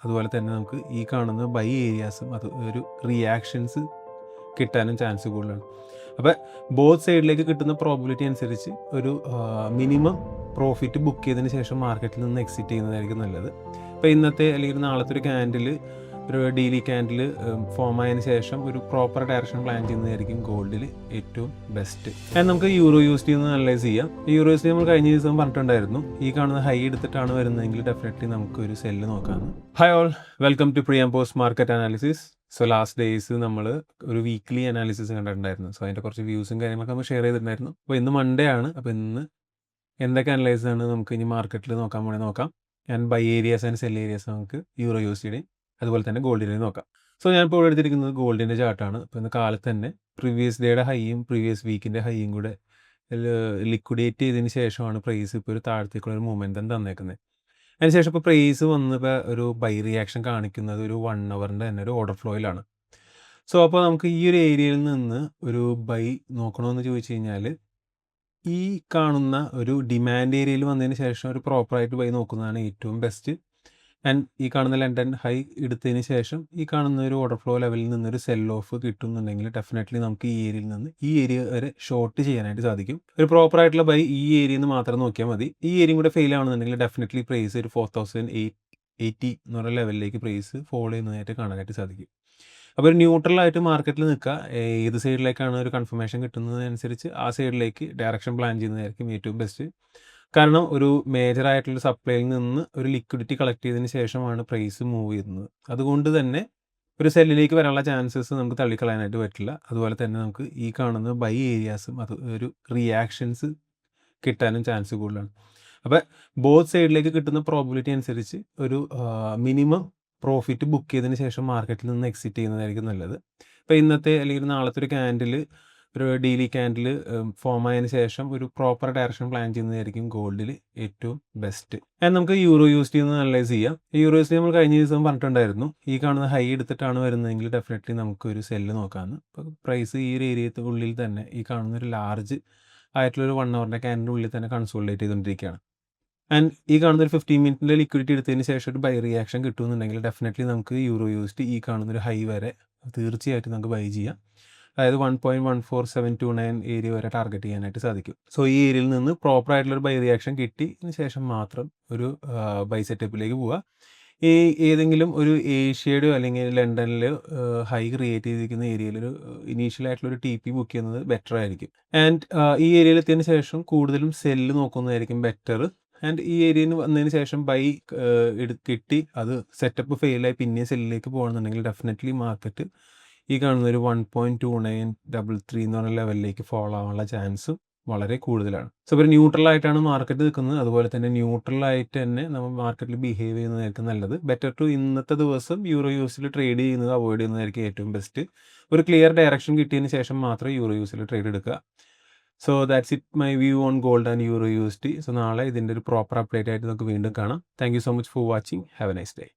അതുപോലെ തന്നെ നമുക്ക് ഈ കാണുന്ന ബൈ ഏരിയാസും അത് ഒരു റിയാക്ഷൻസ് കിട്ടാനും ചാൻസ് കൂടുതലാണ്. അപ്പോൾ ബോത്ത് സൈഡിലേക്ക് കിട്ടുന്ന പ്രോബിലിറ്റി അനുസരിച്ച് ഒരു മിനിമം പ്രോഫിറ്റ് ബുക്ക് ചെയ്തതിന് ശേഷം മാർക്കറ്റിൽ നിന്ന് എക്സിറ്റ് ചെയ്യുന്നതായിരിക്കും നല്ലത്. ഇപ്പോൾ ഇന്നത്തെ അല്ലെങ്കിൽ നാളത്തെ ഒരു ക്യാൻഡിൽ, ഒരു ഡെയിലി ക്യാൻഡിൽ ഫോം ആയതിനു ശേഷം ഒരു പ്രോപ്പർ ഡയറക്ഷൻ പ്ലാൻ ചെയ്യുന്നതായിരിക്കും ഗോൾഡിൽ ഏറ്റവും ബെസ്റ്റ്. ആൻഡ് നമുക്ക് യൂറോ USD ഒന്ന് അനലൈസ് ചെയ്യാം. യൂറോ USD നമ്മൾ കഴിഞ്ഞ ദിവസം പറഞ്ഞിട്ടുണ്ടായിരുന്നു, ഈ കാണുന്ന ഹൈ എടുത്തിട്ടാണ് വരുന്നതെങ്കിൽ ഡെഫിനറ്റ്ലി നമുക്ക് ഒരു സെല്ല് നോക്കാമെന്ന്. Hi all, welcome to pre and post market analysis. So last days നമ്മൾ ഒരു വീക്ക്ലി അനാലിസിസ് കണ്ടിട്ടുണ്ടായിരുന്നു. സോ അതിൻ്റെ കുറച്ച് വ്യൂസും കാര്യങ്ങളൊക്കെ നമ്മൾ ഷെയർ ചെയ്തിട്ടുണ്ടായിരുന്നു. അപ്പോൾ ഇന്ന് മൺഡേ ആണ്. അപ്പോൾ ഇന്ന് എന്തൊക്കെ അനലൈസ് ആണ് നമുക്ക് ഇനി മാർക്കറ്റിൽ നോക്കാം. And buy areas and sell areas നമുക്ക് യൂറോ USDയുടെയും അതുപോലെ തന്നെ ഗോൾഡിൻ്റെയും നോക്കാം. സോ ഞാനിപ്പോൾ ഇവിടെ എടുത്തിരിക്കുന്നത് ഗോൾഡിൻ്റെ ചാർട്ടാണ്. ഇപ്പോൾ ഇന്ന് കാലത്ത് തന്നെ പ്രീവിയസ് ഡേയുടെ ഹൈയും പ്രീവിയസ് വീക്കിൻ്റെ ഹൈയും കൂടെ ലിക്വിഡേറ്റ് ചെയ്തതിന് ശേഷമാണ് പ്രൈസ് ഇപ്പോൾ ഒരു താഴത്തേക്കുള്ള ഒരു മൂവ്മെൻറ്റ് തന്നേക്കുന്നത്. അതിനുശേഷം ഇപ്പോൾ പ്രൈസ് വന്നപ്പോൾ ഒരു ബൈ റിയാക്ഷൻ കാണിക്കുന്നത് ഒരു 1 അവറിൻ്റെ തന്നെ ഒരു ഓർഡർ ഫ്ലോയിലാണ്. സോ അപ്പോൾ നമുക്ക് ഈ ഒരു ഏരിയയിൽ നിന്ന് ഒരു ബൈ നോക്കണമെന്ന് ചോദിച്ചു കഴിഞ്ഞാൽ ഈ കാണുന്ന ഒരു ഡിമാൻഡ് ഏരിയയിൽ വന്നതിന് ശേഷം ഒരു പ്രോപ്പറായിട്ട് ബൈ നോക്കുന്നതാണ് ഏറ്റവും ബെസ്റ്റ്. ആൻഡ് ഈ കാണുന്ന ലണ്ടൻ ഹൈ എടുത്തതിന് ശേഷം ഈ കാണുന്ന ഒരു ഓർഡർ ഫ്ലോ ലെവലിൽ നിന്നൊരു സെൽ ഓഫ് കിട്ടുന്നുണ്ടെങ്കിൽ ഡെഫിനറ്റ്ലി നമുക്ക് ഈ ഏരിയയിൽ നിന്ന് ഈ ഏരിയ വരെ ഷോർട്ട് ചെയ്യാനായിട്ട് സാധിക്കും. ഒരു പ്രോപ്പറായിട്ടുള്ള ബൈ ഈ ഏരിയയിൽ നിന്ന് മാത്രം നോക്കിയാൽ മതി. ഈ ഏരിയയും കൂടെ ഫെയിൽ ആവുന്നുണ്ടെങ്കിൽ ഡെഫിനറ്റ്ലി പ്രൈസ് ഒരു 4880 എന്ന് പറയുന്ന ലെവലിലേക്ക് പ്രൈസ് ഫോളോ ചെയ്യുന്നതായിട്ട് കാണാനായിട്ട് സാധിക്കും. അപ്പോൾ ഒരു ന്യൂട്രലായിട്ട് മാർക്കറ്റിൽ നിൽക്കുക, ഏത് സൈഡിലേക്കാണ് ഒരു കൺഫർമേഷൻ കിട്ടുന്നതനുസരിച്ച് ആ സൈഡിലേക്ക് ഡയറക്ഷൻ പ്ലാൻ ചെയ്യുന്നതായിരിക്കും ഏറ്റവും ബെസ്റ്റ്. കാരണം ഒരു മേജറായിട്ടുള്ള സപ്ലൈയിൽ നിന്ന് ഒരു ലിക്വിഡിറ്റി കളക്ട് ചെയ്തതിന് ശേഷമാണ് പ്രൈസ് മൂവ് ചെയ്യുന്നത്. അതുകൊണ്ട് തന്നെ ഒരു സെല്ലിലേക്ക് വരാനുള്ള ചാൻസസ് നമുക്ക് തള്ളിക്കളയാനായിട്ട് പറ്റില്ല. അതുപോലെ തന്നെ നമുക്ക് ഈ കാണുന്ന ബൈ ഏരിയാസും അത് ഒരു റിയാക്ഷൻസ് കിട്ടാനും ചാൻസ് കൂടുതലാണ്. അപ്പോൾ ബോത്ത് സൈഡിലേക്ക് കിട്ടുന്ന പ്രോബിലിറ്റി അനുസരിച്ച് ഒരു മിനിമം പ്രോഫിറ്റ് ബുക്ക് ചെയ്തതിന് ശേഷം മാർക്കറ്റിൽ നിന്ന് എക്സിറ്റ് ചെയ്യുന്നതായിരിക്കും നല്ലത്. ഇപ്പോൾ ഇന്നത്തെ അല്ലെങ്കിൽ നാളത്തെ ഒരു ക്യാൻഡിൽ, ഒരു ഡെയിലി ക്യാൻഡിൽ ഫോം ആയതിനു ശേഷം ഒരു പ്രോപ്പർ ഡയറക്ഷൻ പ്ലാൻ ചെയ്യുന്നതായിരിക്കും ഗോൾഡിൽ ഏറ്റവും ബെസ്റ്റ്. ആൻഡ് നമുക്ക് യൂറോ USD ഒന്ന് അനലൈസ് ചെയ്യാം. യൂറോ USD നമ്മൾ കഴിഞ്ഞ ദിവസം പറഞ്ഞിട്ടുണ്ടായിരുന്നു, ഈ കാണുന്ന ഹൈ എടുത്തിട്ടാണ് വരുന്നതെങ്കിൽ ഡെഫിനറ്റ്ലി നമുക്ക് ഒരു സെല്ല് നോക്കാമെന്ന്. ഇപ്പോൾ പ്രൈസ് ഈ ഒരു ഏരിയയുടെ ഉള്ളിൽ തന്നെ ഈ കാണുന്ന ഒരു ലാർജ് ആയിട്ടുള്ളൊരു 1 അവറിൻ്റെ ക്യാൻഡിൻ്റെ ഉള്ളിൽ തന്നെ കൺസോളിഡേറ്റ് ചെയ്തുകൊണ്ടിരിക്കുകയാണ്. ആൻഡ് ഈ കാണുന്ന ഒരു 15 മിനിറ്റിൻ്റെ ലിക്വിഡിറ്റി എടുത്തതിന് ശേഷം ഒരു ബൈ റിയാക്ഷൻ കിട്ടുമെന്നുണ്ടെങ്കിൽ ഡെഫിനറ്റ്ലി നമുക്ക് യൂറോ USD ഈ കാണുന്നൊരു ഹൈ വരെ തീർച്ചയായിട്ടും നമുക്ക് ബൈ ചെയ്യാം. അതായത് 1.14729 ഏരിയ വരെ ടാർഗറ്റ് ചെയ്യാനായിട്ട് സാധിക്കും. സോ ഈ ഏരിയയിൽ നിന്ന് പ്രോപ്പർ ആയിട്ടുള്ളൊരു ബൈ റിയാക്ഷൻ കിട്ടിയതിന് ശേഷം മാത്രം ഒരു ബൈ സെറ്റപ്പിലേക്ക് പോവുക. ഈ ഏതെങ്കിലും ഒരു ഏഷ്യയുടെയോ അല്ലെങ്കിൽ ലണ്ടനിലോ ഹൈ ക്രിയേറ്റ് ചെയ്തിരിക്കുന്ന ഏരിയയിൽ ഒരു ഇനീഷ്യലായിട്ടുള്ളൊരു TP ബുക്ക് ചെയ്യുന്നത് ബെറ്റർ ആയിരിക്കും. ആൻഡ് ഈ ഏരിയയിൽ എത്തിയതിന് ശേഷം കൂടുതലും സെല്ല് നോക്കുന്നതായിരിക്കും ബെറ്റർ. ആൻഡ് ഈ ഏരിയയിൽ വന്നതിന് ശേഷം ബൈ കിട്ടി അത് സെറ്റപ്പ് ഫെയിലായി പിന്നെയും സെല്ലിലേക്ക് പോകണമെന്നുണ്ടെങ്കിൽ ഡെഫിനറ്റ്ലി മാർക്കറ്റ് ഈ കാണുന്ന ഒരു 1.2933 എന്ന് പറഞ്ഞ ലെവലിലേക്ക് ഫോളോ ആവാനുള്ള ചാൻസും വളരെ കൂടുതലാണ്. സോ ഒരു ന്യൂട്രലായിട്ടാണ് മാർക്കറ്റ് നിൽക്കുന്നത്. അതുപോലെ തന്നെ ന്യൂട്രലായിട്ട് തന്നെ നമ്മൾ മാർക്കറ്റിൽ ബിഹേവ് ചെയ്യുന്നതായിരിക്കും നല്ലത്. ബെറ്റർ ടു ഇന്നത്തെ ദിവസം യൂറോ USDയിൽ ട്രേഡ് ചെയ്യുന്നത് അവോയ്ഡ് ചെയ്യുന്നതായിരിക്കും ഏറ്റവും ബെസ്റ്റ്. ഒരു ക്ലിയർ ഡയറക്ഷൻ കിട്ടിയതിന് ശേഷം മാത്രം യൂറോ USDയിൽ ട്രേഡ് എടുക്കുക. So that's it my view on gold and euro USD. So നാളെ ഇതിൻ്റെ ഒരു പ്രോപ്പർ അപ്ഡേറ്റ് ആയിട്ട് നമുക്ക് വീണ്ടും കാണാം. Thank you so much for watching. Have A nice day.